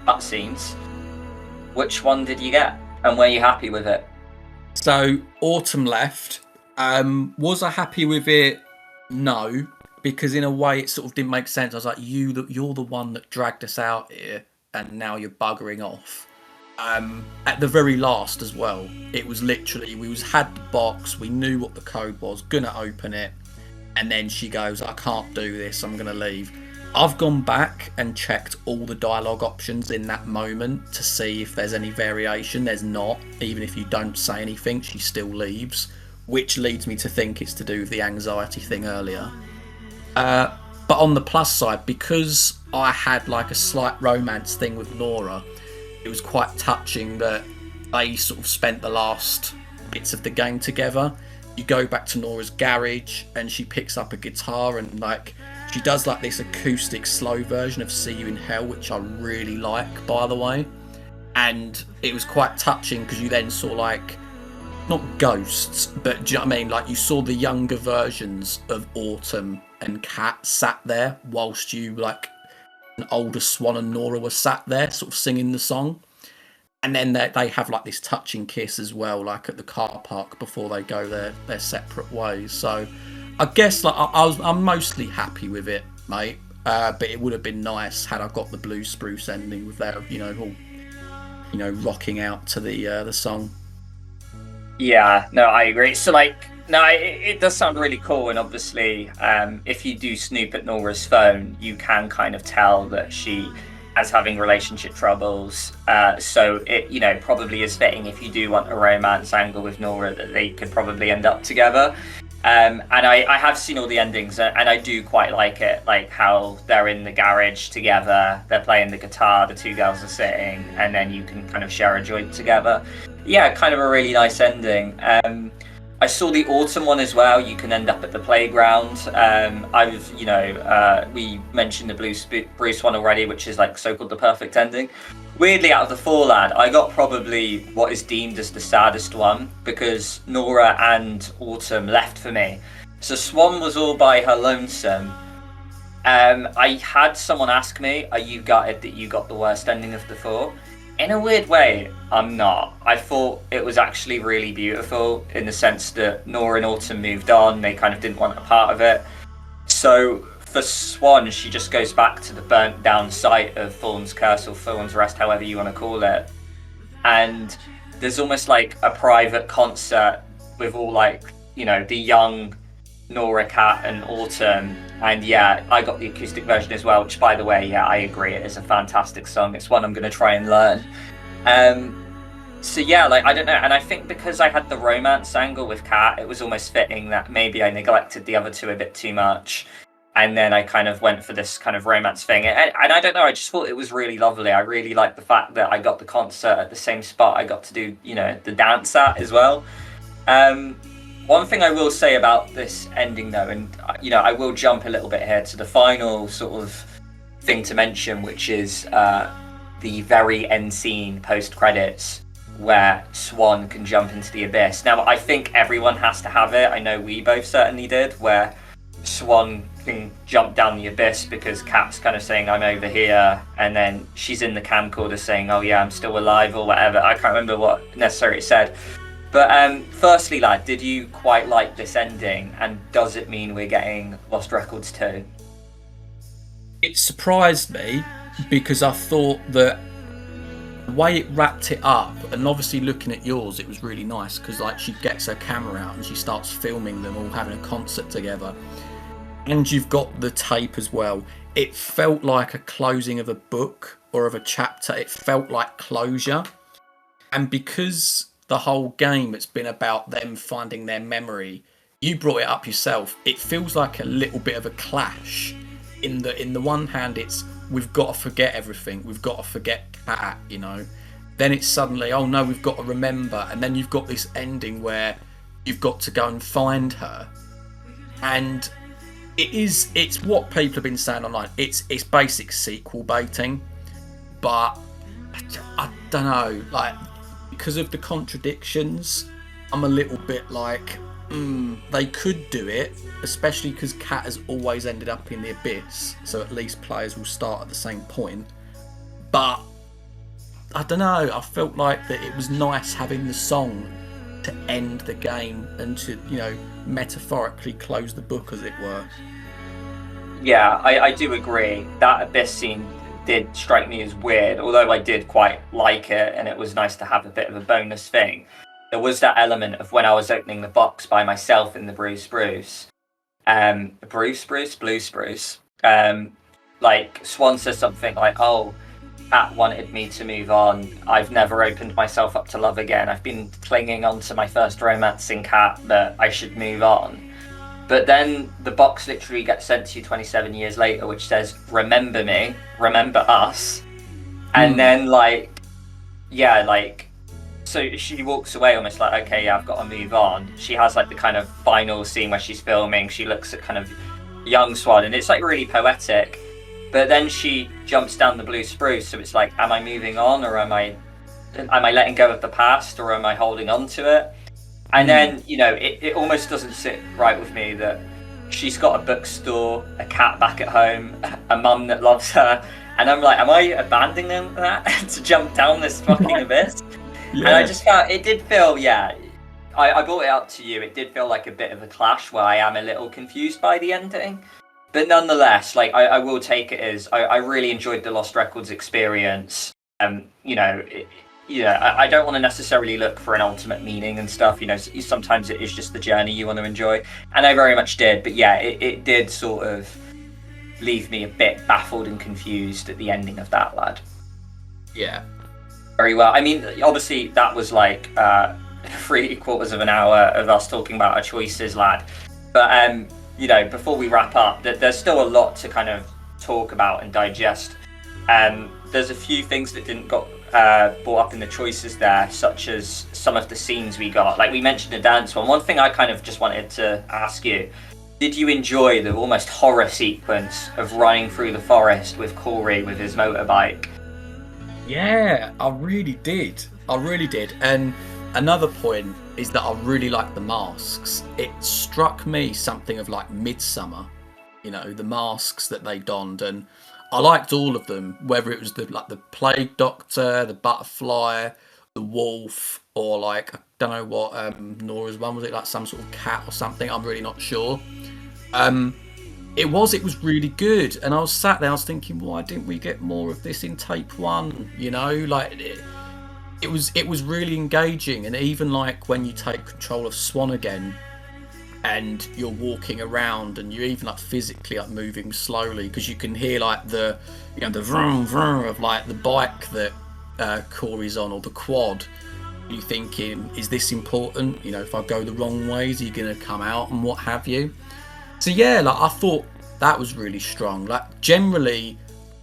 cutscenes. Which one did you get, and were you happy with it? So, Autumn left. Was I happy with it? No. Because in a way, it sort of didn't make sense. I was like, you're the one that dragged us out here, and now you're buggering off. At the very last as well, it was literally, had the box, we knew what the code was, gonna open it, and then she goes, I can't do this, I'm gonna leave. I've gone back and checked all the dialogue options in that moment to see if there's any variation. There's not. Even if you don't say anything, she still leaves, which leads me to think it's to do with the anxiety thing earlier. But on the plus side, because I had like a slight romance thing with Nora, it was quite touching that they sort of spent the last bits of the game together. You go back to Nora's garage and she picks up a guitar and like she does like this acoustic slow version of See You in Hell, which I really like, by the way. And it was quite touching because you then saw like, not ghosts, but do you know what I mean? Like you saw the younger versions of Autumn and Kat sat there whilst you, like, an older Swan and Nora were sat there sort of singing the song. And then they have like this touching kiss as well, like at the car park before they go their separate ways. So I guess like I'm mostly happy with it, mate. But it would have been nice had I got the Blue Spruce ending with their, all, rocking out to the song. Yeah, no, I agree. So like, no, it does sound really cool, and obviously, if you do snoop at Nora's phone, you can kind of tell that she is having relationship troubles. So it, probably is fitting if you do want a romance angle with Nora that they could probably end up together. And I have seen all the endings, and I do quite like it, like how they're in the garage together, they're playing the guitar, the 2 girls are sitting, and then you can kind of share a joint together. Yeah, kind of a really nice ending. I saw the Autumn one as well. You can end up at the playground. We mentioned the Blue Spruce one already, which is like so-called the perfect ending. Weirdly, out of the 4, lad, I got probably what is deemed as the saddest one, because Nora and Autumn left for me. So Swan was all by her lonesome. I had someone ask me, are you gutted that you got the worst ending of the 4? In a weird way, I'm not. I thought it was actually really beautiful in the sense that Nora and Autumn moved on. They kind of didn't want a part of it. So for Swan, she just goes back to the burnt down site of Thorn's Curse or Thorn's Rest, however you want to call it. And there's almost like a private concert with all like, the young Nora, Kat and Autumn. And yeah, I got the acoustic version as well, which by the way, yeah, I agree, it is a fantastic song. It's one I'm going to try and learn. So yeah, like, I don't know. And I think because I had the romance angle with Kat, it was almost fitting that maybe I neglected the other 2 a bit too much. And then I kind of went for this kind of romance thing. And I don't know, I just thought it was really lovely. I really liked the fact that I got the concert at the same spot I got to do, the dance at as well. One thing I will say about this ending, though, and I will jump a little bit here to the final sort of thing to mention, which is the very end scene post credits, where Swan can jump into the abyss. Now, I think everyone has to have it. I know we both certainly did, where Swan can jump down the abyss because Kat's kind of saying, I'm over here, and then she's in the camcorder saying, oh yeah, I'm still alive, or whatever. I can't remember what necessarily it said. But firstly, lad, did you quite like this ending, and does it mean we're getting Lost Records 2? It surprised me because I thought that the way it wrapped it up, and obviously looking at yours, it was really nice because like she gets her camera out and she starts filming them all having a concert together, and you've got the tape as well. It felt like a closing of a book or of a chapter. It felt like closure, and because the whole game it's been about them finding their memory, you brought it up yourself, it feels like a little bit of a clash. In the one hand, it's we've got to forget everything, we've got to forget Kat, you know. Then it's suddenly, oh no, we've got to remember, and then you've got this ending where you've got to go and find her. And it's what people have been saying online. It's basic sequel baiting, but I don't know, like because of the contradictions, I'm a little bit like, they could do it, especially because Kat has always ended up in the abyss, so at least players will start at the same point. But I don't know, I felt like that it was nice having the song to end the game and to, you know, metaphorically close the book, as it were. Yeah, I do agree. That abyss scene did strike me as weird, although I did quite like it, and it was nice to have a bit of a bonus thing. There was that element of when I was opening the box by myself in the Blue Spruce. Like Swan says something like, oh, Kat wanted me to move on. I've never opened myself up to love again. I've been clinging on to my first romance in Kat, but I should move on. But then the box literally gets sent to you 27 years later, which says, remember me, remember us. And then so she walks away almost like, okay, yeah, I've got to move on. She has like the kind of final scene where she's filming. She looks at kind of young Swan, and it's like really poetic. But then she jumps down the Blue Spruce, so it's like, am I moving on, or am I letting go of the past, or am I holding on to it? And then, you know, it almost doesn't sit right with me that she's got a bookstore, a cat back at home, a mum that loves her, and I'm like, am I abandoning that to jump down this fucking abyss? Yeah. And I just felt, it did feel, I brought it up to you, it did feel like a bit of a clash where I am a little confused by the ending. But nonetheless, like, I will take it as, I really enjoyed the Lost Records experience. You know, I don't want to necessarily look for an ultimate meaning and stuff, you know, sometimes it is just the journey you want to enjoy. And I very much did, but yeah, it did sort of leave me a bit baffled and confused at the ending of that, lad. Yeah. Very well. I mean, obviously that was like 3/4 of an hour of us talking about our choices, lad. But you know, before we wrap up, there's still a lot to kind of talk about and digest. There's a few things that didn't got brought up in the choices there, such as some of the scenes we got. Like we mentioned the dance one. One thing I kind of just wanted to ask you: did you enjoy the almost horror sequence of running through the forest with Corey with his motorbike? Yeah, I really did. And another point is that I really like the masks. It struck me something of like Midsummer, you know, the masks that they donned, and I liked all of them, whether it was the plague doctor, the butterfly, the wolf, or like, I don't know what Nora's one was, it like some sort of cat or something, I'm really not sure. It was really good, and I was sat there, I was thinking, why didn't we get more of this in tape 1? You know, like it was really engaging. And even like when you take control of Swan again and you're walking around and you're even like physically like moving slowly, because you can hear like the, you know, the vroom vroom of like the bike that Corey's on, or the quad. You're thinking, is this important? You know, if I go the wrong way, is he gonna come out and what have you? So yeah, like I thought that was really strong. Like generally,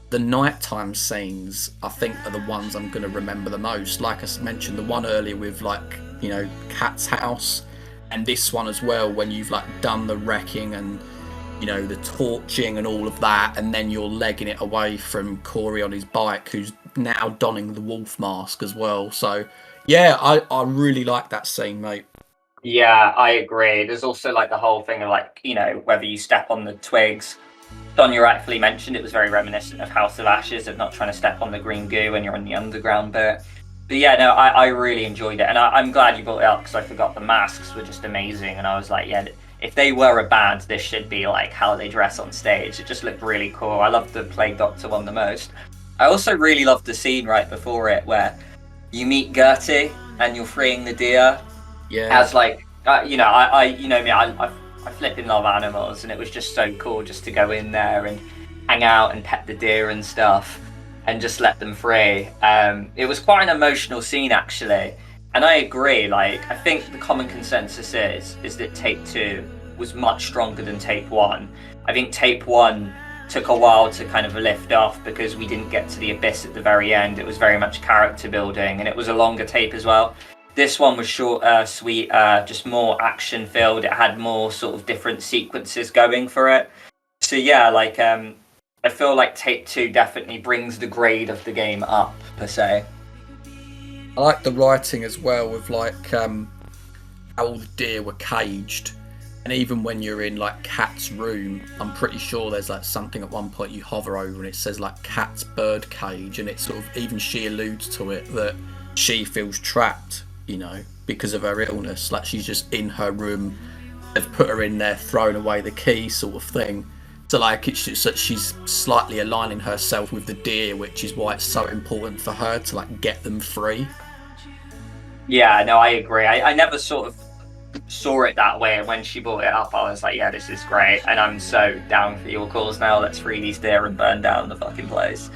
the nighttime scenes I think are the ones I'm going to remember the most. Like I mentioned, the one earlier with like, you know, Kat's house, and this one as well, when you've like done the wrecking and the torching and all of that, and then you're legging it away from Corey on his bike, who's now donning the wolf mask as well. So yeah, I really like that scene, mate. Yeah, I agree. There's also like the whole thing of like, whether you step on the twigs. Sonia rightfully mentioned it was very reminiscent of House of Ashes, of not trying to step on the green goo when you're in the underground bit. But yeah, no, I really enjoyed it. And I'm glad you brought it up, because I forgot the masks were just amazing. And I was like, yeah, if they were a band, this should be like how they dress on stage. It just looked really cool. I loved the Plague Doctor one the most. I also really loved the scene right before it where you meet Gertie and you're freeing the deer. Yeah. As like, I flipping love animals, and it was just so cool just to go in there and hang out and pet the deer and stuff and just let them free. It was quite an emotional scene, actually. And I agree, like, I think the common consensus is that tape 2 was much stronger than tape 1. I think tape 1 took a while to kind of lift off because we didn't get to the abyss at the very end. It was very much character building, and it was a longer tape as well. This one was shorter, sweeter, just more action filled. It had more sort of different sequences going for it. So yeah, like I feel like tape 2 definitely brings the grade of the game up, per se. I like the writing as well, with like how all the deer were caged, and even when you're in like Kat's room, I'm pretty sure there's like something at one point you hover over and it says like Kat's bird cage, and it sort of, even she alludes to it, that she feels trapped, because of her illness. Like she's just in her room, they've put her in there, thrown away the key, sort of thing. So like it's just that she's slightly aligning herself with the deer, which is why it's so important for her to like get them free. Yeah, no, I agree. I never sort of saw it that way, and when she brought it up, I was like, yeah, this is great, and I'm so down for your cause now. Let's free these deer and burn down the fucking place.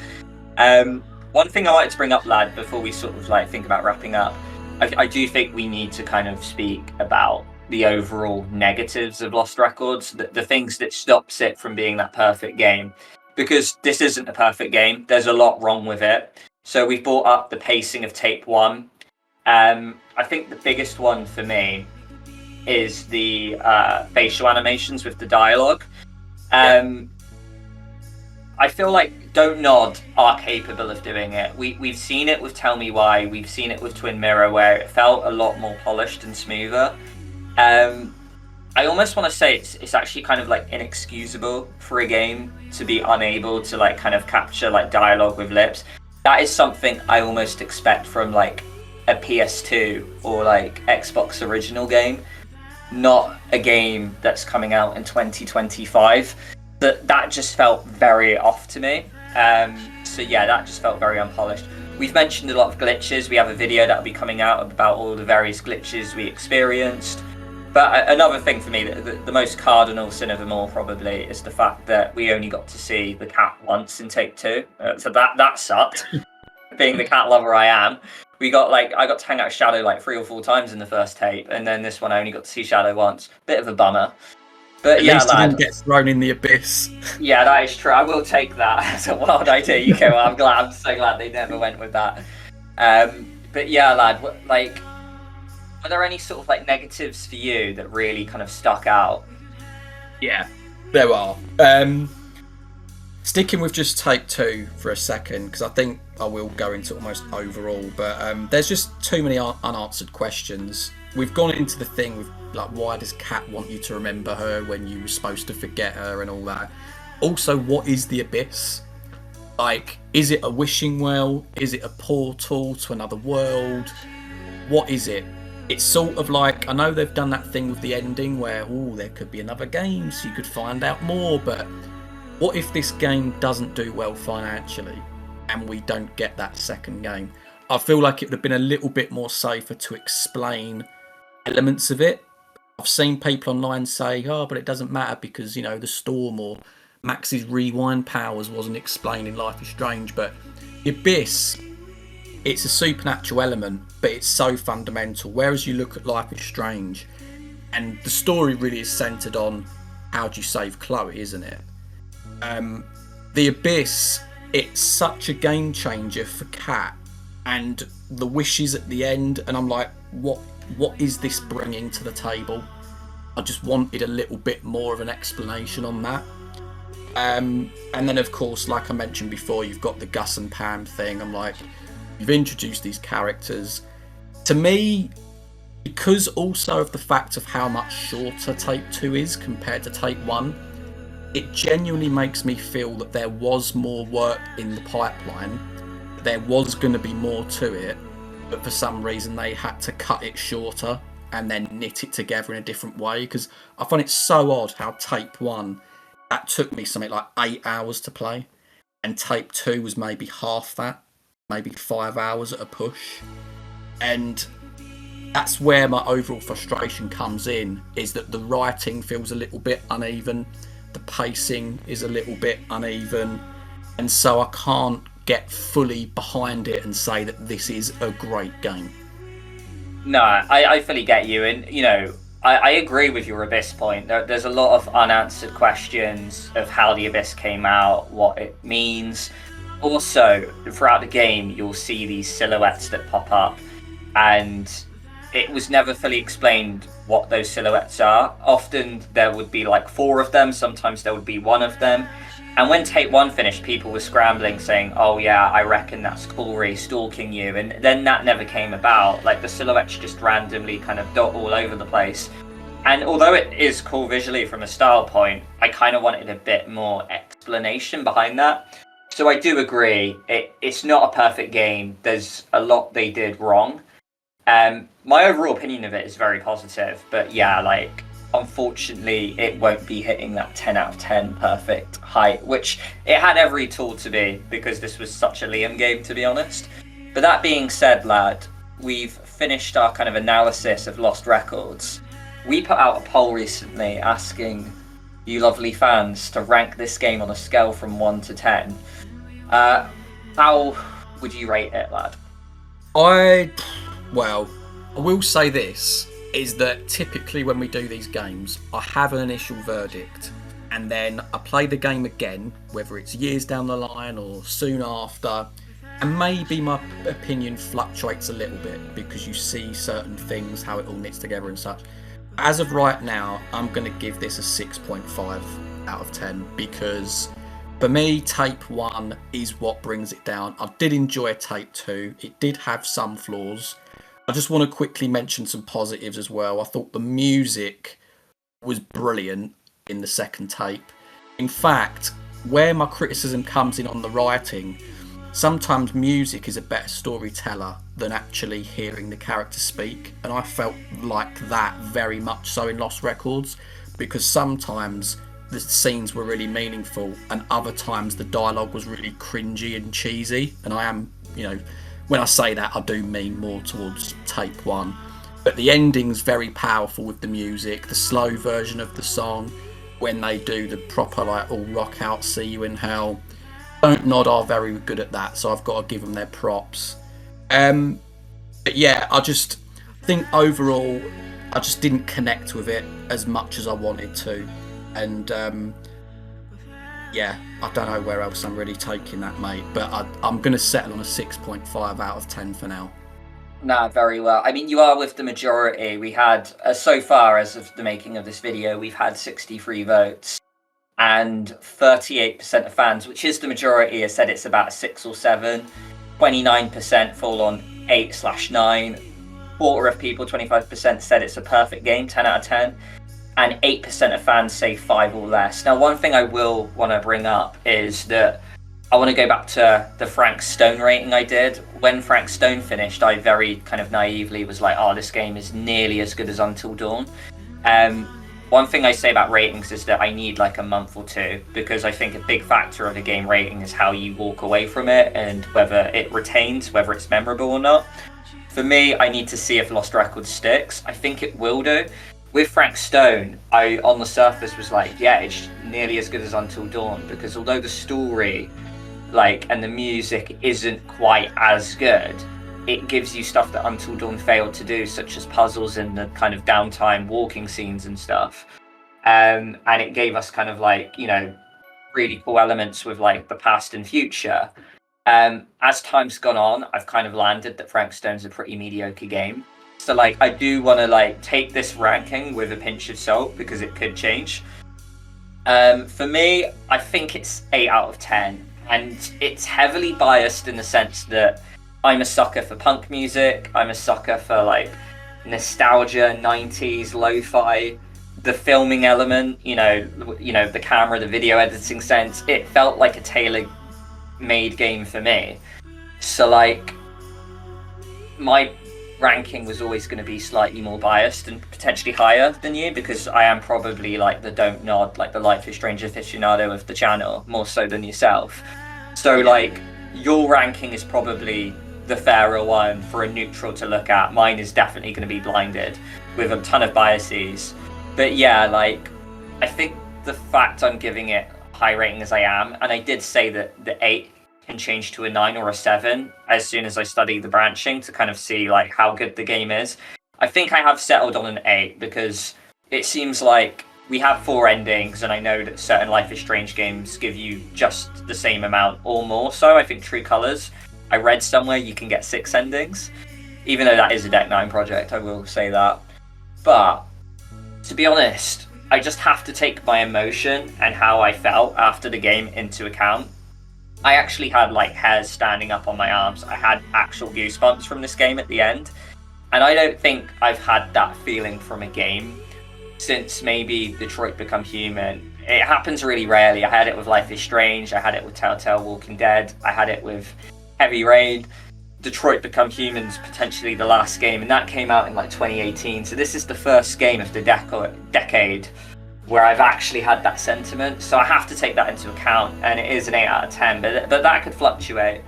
One thing I wanted to bring up, lad, before we sort of like think about wrapping up, I do think we need to kind of speak about the overall negatives of Lost Records, the things that stops it from being that perfect game, because this isn't a perfect game. There's a lot wrong with it. So we've brought up the pacing of tape 1. I think the biggest one for me is the facial animations with the dialogue. I feel like Don't Nod are capable of doing it. We've seen it with Tell Me Why, we've seen it with Twin Mirror, where it felt a lot more polished and smoother. I almost want to say it's actually kind of like inexcusable for a game to be unable to like kind of capture like dialogue with lips. That is something I almost expect from like a PS2 or like Xbox original game, not a game that's coming out in 2025. That just felt very off to me. So yeah, that just felt very unpolished. We've mentioned a lot of glitches. We have a video that'll be coming out about all the various glitches we experienced. But another thing for me, the most cardinal sin of them all probably, is the fact that we only got to see the cat once in take 2. So that sucked. Being the cat lover I am, I got to hang out with Shadow like 3 or 4 times in the first tape, and then this one I only got to see Shadow once. Bit of a bummer. But at yeah, least lad, he didn't get thrown in the abyss. Yeah, that is true. I will take that as a wild idea. I'm so glad they never went with that. But yeah, lad, are there any sort of like negatives for you that really kind of stuck out? Yeah, there are. Sticking with just take 2 for a second, because I think I will go into almost overall, but there's just too many unanswered questions. We've gone into the thing with like, why does Kat want you to remember her when you were supposed to forget her and all that? Also, what is the abyss? Like, is it a wishing well? Is it a portal to another world? What is it? It's sort of like, I know they've done that thing with the ending where, there could be another game so you could find out more, but what if this game doesn't do well financially and we don't get that second game? I feel like it would have been a little bit more safer to explain elements of it. I've seen people online say, but it doesn't matter because, the storm or Max's rewind powers wasn't explained in Life is Strange. But the abyss, it's a supernatural element, but it's so fundamental. Whereas you look at Life is Strange, and the story really is centered on how do you save Chloe, isn't it? The abyss, it's such a game changer for Kat, and the wishes at the end, and I'm like, what what is this bringing to the table? I just wanted a little bit more of an explanation on that. And then, of course, like I mentioned before, you've got the Gus and Pam thing. I'm like, you've introduced these characters. To me, because also of the fact of how much shorter Tape 2 is compared to Tape 1, it genuinely makes me feel that there was more work in the pipeline. There was going to be more to it, but for some reason they had to cut it shorter and then knit it together in a different way. Because I find it so odd how Tape 1, that took me something like 8 hours to play, and Tape 2 was maybe half that, maybe 5 hours at a push. And that's where my overall frustration comes in, is that the writing feels a little bit uneven, the pacing is a little bit uneven, and so I can't get fully behind it and say that this is a great game. No, I fully get you, and you know, I agree with your Abyss point. There's a lot of unanswered questions of how the Abyss came out, what it means. Also, throughout the game, you'll see these silhouettes that pop up, and it was never fully explained what those silhouettes are. Often there would be like 4 of them, sometimes there would be 1 of them. And when Tape 1 finished, people were scrambling saying, oh yeah, I reckon that's Corey stalking you. And then that never came about. Like, the silhouettes just randomly kind of dot all over the place. And although it is cool visually from a style point, I kind of wanted a bit more explanation behind that. So I do agree, it's not a perfect game. There's a lot they did wrong. My overall opinion of it is very positive. But yeah, like, unfortunately, it won't be hitting that 10 out of 10 perfect height, which it had every tool to be, because this was such a Liam game, to be honest. But that being said, lad, we've finished our kind of analysis of Lost Records. We put out a poll recently asking you lovely fans to rank this game on a scale from 1 to 10. How would you rate it, lad? I will say this, is that typically when we do these games, I have an initial verdict, and then I play the game again, whether it's years down the line or soon after, and maybe my opinion fluctuates a little bit because you see certain things, how it all knits together and such. As of right now, I'm going to give this a 6.5 out of 10, because for me, Tape 1 is what brings it down. I did enjoy Tape 2. It did have some flaws. I just want to quickly mention some positives as well. I thought the music was brilliant in the second tape. In fact, where my criticism comes in on the writing, sometimes music is a better storyteller than actually hearing the characters speak. And I felt like that very much so in Lost Records, because sometimes the scenes were really meaningful and other times the dialogue was really cringy and cheesy. And I am, when I say that, I do mean more towards Tape 1. But the ending's very powerful with the music, the slow version of the song, when they do the proper, all rock out, See You in Hell. Don't Nod are very good at that, so I've got to give them their props. But yeah, I just think overall, I just didn't connect with it as much as I wanted to. And yeah, I don't know where else I'm really taking that, mate, but I'm going to settle on a 6.5 out of 10 for now. Nah, very well. I mean, you are with the majority. We had, so far as of the making of this video, we've had 63 votes, and 38% of fans, which is the majority, have said it's about a 6 or 7. 29% fall on 8/9. Quarter of people, 25%, said it's a perfect game, 10 out of 10. And 8% of fans say 5 or less. Now, one thing I will want to bring up is that I want to go back to the Frank Stone rating I did. When Frank Stone finished, I very kind of naively was like, oh, this game is nearly as good as Until Dawn. One thing I say about ratings is that I need like a month or 2, because I think a big factor of a game rating is how you walk away from it and whether it retains, whether it's memorable or not. For me, I need to see if Lost Records sticks. I think it will do. With Frank Stone, I, on the surface, was like, yeah, it's nearly as good as Until Dawn, because although the story, and the music isn't quite as good, it gives you stuff that Until Dawn failed to do, such as puzzles and the kind of downtime walking scenes and stuff. And it gave us kind of really cool elements with the past and future. As time's gone on, I've kind of landed that Frank Stone's a pretty mediocre game. So like I do want to like take this ranking with a pinch of salt because it could change. For me, I think it's 8 out of 10, and it's heavily biased in the sense that I'm a sucker for punk music. I'm a sucker for like nostalgia, 90s lo-fi, the filming element, you know, the camera, the video editing sense. It felt like a tailor-made game for me. So like my ranking was always going to be slightly more biased and potentially higher than you, because I am probably like the don't nod, like the Life is Strange aficionado of the channel, more so than yourself. So like your ranking is probably the fairer one for a neutral to look at. Mine is definitely going to be blinded with a ton of biases. But yeah, like I think the fact I'm giving it high rating as I am, and I did say that the 8 can change to a 9 or a 7 as soon as I study the branching to kind of see like how good the game is. I think I have settled on an 8 because it seems like we have 4 endings, and I know that certain Life is Strange games give you just the same amount or more. So I think True Colors, I read somewhere you can get 6 endings, even though that is a Deck 9 project, I will say that. But to be honest, I just have to take my emotion and how I felt after the game into account. I actually had like hairs standing up on my arms. I had actual goosebumps from this game at the end. And I don't think I've had that feeling from a game since maybe Detroit Become Human. It happens really rarely. I had it with Life is Strange. I had it with Telltale Walking Dead. I had it with Heavy Rain. Detroit Become Human's potentially the last game, and that came out in like 2018. So this is the first game of the decade where I've actually had that sentiment. So I have to take that into account, and it is an 8 out of 10, but that could fluctuate.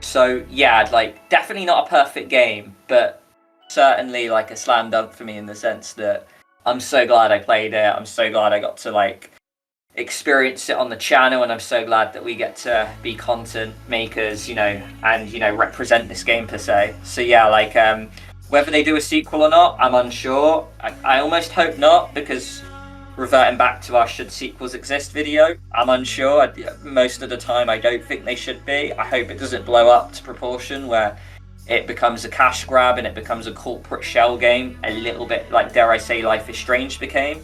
So yeah, like definitely not a perfect game, but certainly like a slam dunk for me in the sense that I'm so glad I played it. I'm so glad I got to like experience it on the channel, and I'm so glad that we get to be content makers, you know, and you know, represent this game per se. So yeah, like whether they do a sequel or not, I'm unsure. I almost hope not, because reverting back to our should sequels exist video, I'm unsure. Most of the time I don't think they should be. I hope it doesn't blow up to proportion where it becomes a cash grab and it becomes a corporate shell game, a little bit like, dare I say, Life is Strange became.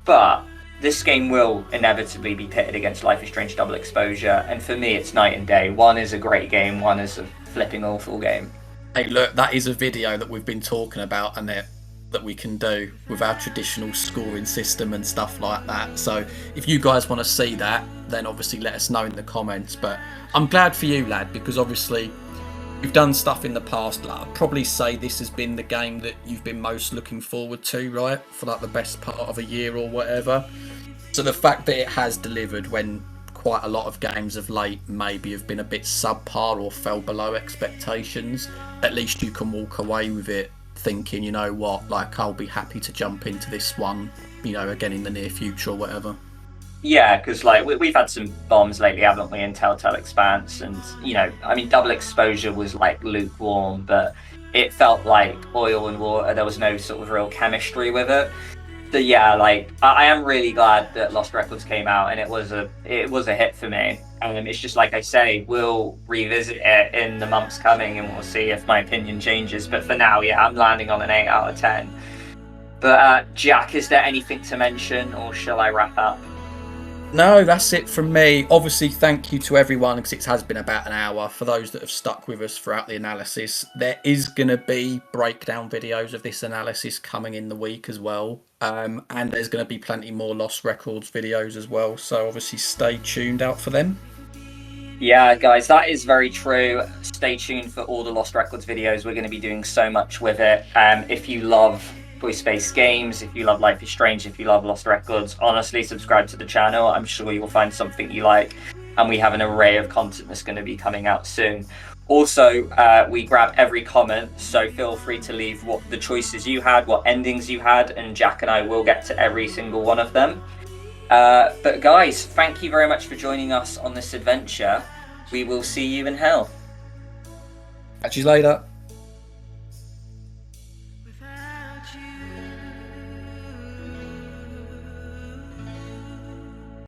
But this game will inevitably be pitted against Life is Strange Double Exposure, and for me it's night and day. One is a great game, one is a flipping awful game. Hey, look, that is a video that we've been talking about, and that we can do with our traditional scoring system and stuff like that. So if you guys want to see that, then obviously let us know in the comments. But I'm glad for you, lad, because obviously you've done stuff in the past. Like, I'd probably say this has been the game that you've been most looking forward to, right, for like the best part of a year or whatever. So the fact that it has delivered when quite a lot of games of late maybe have been a bit subpar or fell below expectations, at least you can walk away with it thinking, you know what, like I'll be happy to jump into this one, you know, again in the near future or whatever. Yeah, because like we've had some bombs lately, haven't we, in Telltale Expanse, and you know, I mean, Double Exposure was like lukewarm, but it felt like oil and water. There was no sort of real chemistry with it. So yeah, like I am really glad that Lost Records came out, and it was a hit for me. It's just like I say, we'll revisit it in the months coming, and we'll see if my opinion changes. But for now, yeah, I'm landing on an 8 out of 10. But Jack, is there anything to mention, or shall I wrap up? No, that's it from me. Obviously, thank you to everyone, because it has been about an hour. For those that have stuck with us throughout the analysis, there is going to be breakdown videos of this analysis coming in the week as well. And there's going to be plenty more Lost Records videos as well. So obviously stay tuned out for them. Yeah, guys, that is very true. Stay tuned for all the Lost Records videos. We're going to be doing so much with it. If you love voice-based games, if you love Life is Strange, if you love Lost Records, honestly, subscribe to the channel. I'm sure you will find something you like, and we have an array of content that's going to be coming out soon. Also, we grab every comment, so feel free to leave what the choices you had, what endings you had, and Jack and I will get to every single one of them. But guys, thank you very much for joining us on this adventure. We will see you in hell. Catch you later. Without you.